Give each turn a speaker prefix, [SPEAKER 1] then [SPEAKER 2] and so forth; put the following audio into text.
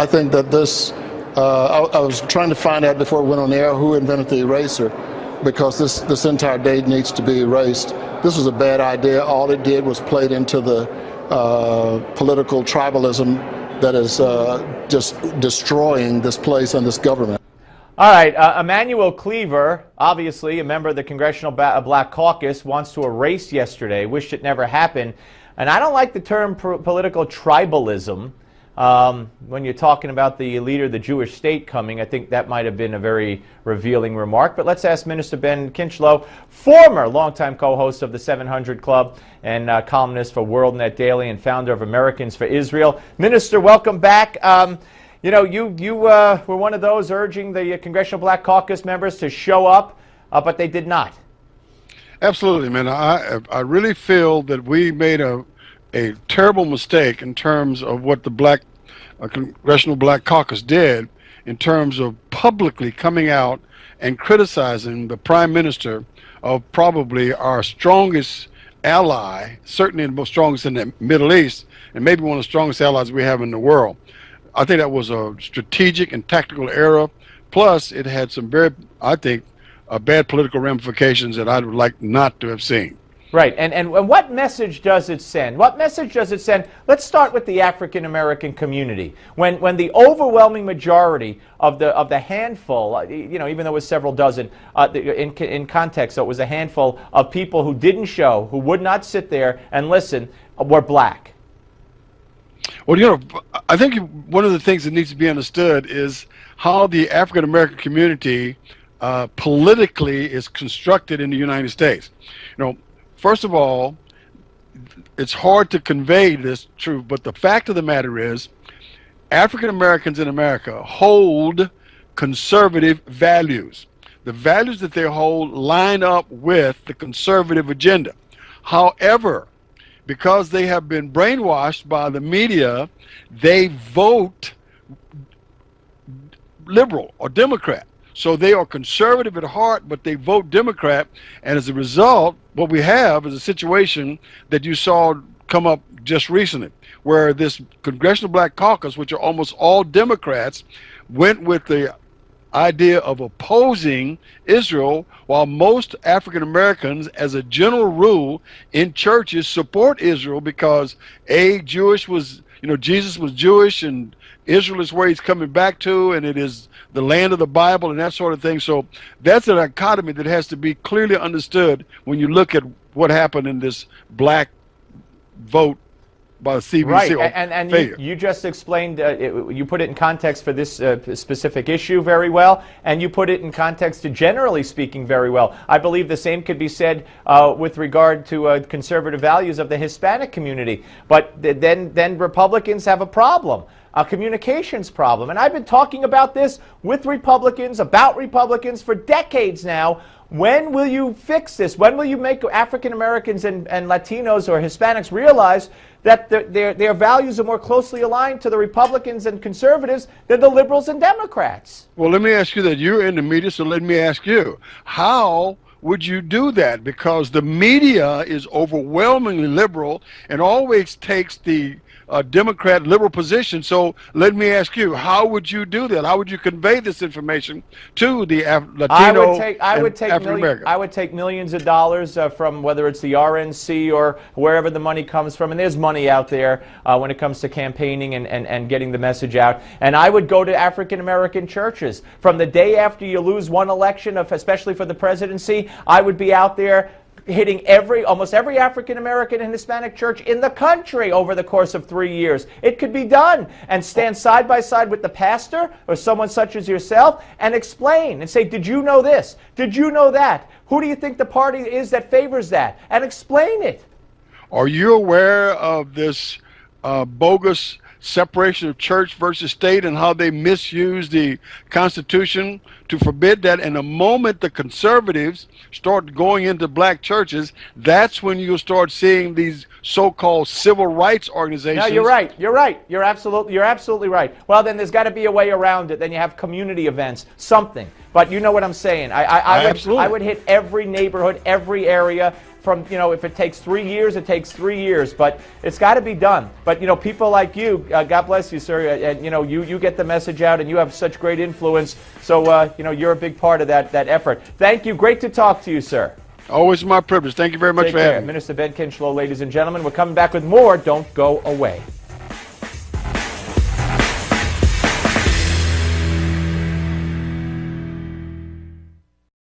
[SPEAKER 1] I think that this, I was trying to find out before we went on the air who invented the eraser, because this entire date needs to be erased. This was a bad idea. All it did was played into the political tribalism that is just destroying this place and this government.
[SPEAKER 2] All right, Emanuel Cleaver, obviously a member of the Congressional Black Caucus, wants to erase yesterday, wished it never happened. And I don't like the term political tribalism. When you're talking about the leader of the Jewish state coming, I think that might have been a very revealing remark. But let's ask Minister Ben Kinchlow, former longtime co-host of the 700 Club and columnist for WorldNet Daily and founder of Americans for Israel. Minister, welcome back. You know, you were one of those urging the Congressional Black Caucus members to show up, but they did not.
[SPEAKER 3] Absolutely, man. I really feel that we made a terrible mistake in terms of what the Congressional Black Caucus did in terms of publicly coming out and criticizing the Prime Minister of probably our strongest ally, certainly the most strongest in the Middle East, and maybe one of the strongest allies we have in the world. I think that was a strategic and tactical error. Plus, it had some very, I think, bad political ramifications that I would like not to have seen.
[SPEAKER 2] Right, and what message does it send? What message does it send? Let's start with the African American community. When the overwhelming majority of the handful, you know, even though it was several dozen, in context, so it was a handful of people who didn't show, who would not sit there and listen, were black.
[SPEAKER 3] Well, you know, I think one of the things that needs to be understood is how the African American community politically is constructed in the United States. You know, first of all, it's hard to convey this truth, but the fact of the matter is African Americans in America hold conservative values. The values that they hold line up with the conservative agenda. However, because they have been brainwashed by the media, they vote liberal or Democrat. So they are conservative at heart, but they vote Democrat. And as a result, what we have is a situation that you saw come up just recently, where this Congressional Black Caucus, which are almost all Democrats, went with the idea of opposing Israel, while most African Americans, as a general rule, in churches support Israel because Jesus was Jewish and Israel is where he's coming back to, and it is the land of the Bible and that sort of thing. So that's a dichotomy that has to be clearly understood when you look at what happened in this black vote by the CBC.
[SPEAKER 2] Right, and you just explained, you put it in context for this specific issue very well, and you put it in context to generally speaking very well. I believe the same could be said with regard to conservative values of the Hispanic community. But then Republicans have a problem. A communications problem. And I've been talking about this with Republicans, about Republicans for decades now. When will you fix this? When will you make African Americans and Latinos or Hispanics realize that their values are more closely aligned to the Republicans and conservatives than the liberals and Democrats?
[SPEAKER 3] Well, let me ask you that. You're in the media, so let me ask you. How would you do that? Because the media is overwhelmingly liberal and always takes the Democrat liberal position. So let me ask you, how would you do that? How would you convey this information to the Latino and African American?
[SPEAKER 2] I would take millions of dollars from whether it's the RNC or wherever the money comes from, and there's money out there when it comes to campaigning and getting the message out. And I would go to African American churches. From the day after you lose one election, especially for the presidency, I would be out there hitting almost every African American and Hispanic church in the country over the course of 3 years. It could be done, and stand side by side with the pastor or someone such as yourself and explain and say, did you know this? Did you know that? Who do you think the party is that favors that? And explain it.
[SPEAKER 3] Are you aware of this bogus separation of church versus state and how they misuse the Constitution to forbid that? And the moment the conservatives start going into black churches, that's when you'll start seeing these so-called civil rights organizations.
[SPEAKER 2] No, you're right. You're right. You're absolutely right. Well, then there's got to be a way around it. Then you have community events, something. But you know what I'm saying. I would hit every neighborhood, every area. From, if it takes 3 years, it takes 3 years, but it's got to be done. But, people like you, God bless you, sir, and, you get the message out, and you have such great influence. So, you're a big part of that effort. Thank you. Great to talk to you, sir.
[SPEAKER 3] Always my privilege. Thank you very much for having me.
[SPEAKER 2] Minister Ben Kinchlow, ladies and gentlemen. We're coming back with more. Don't go away.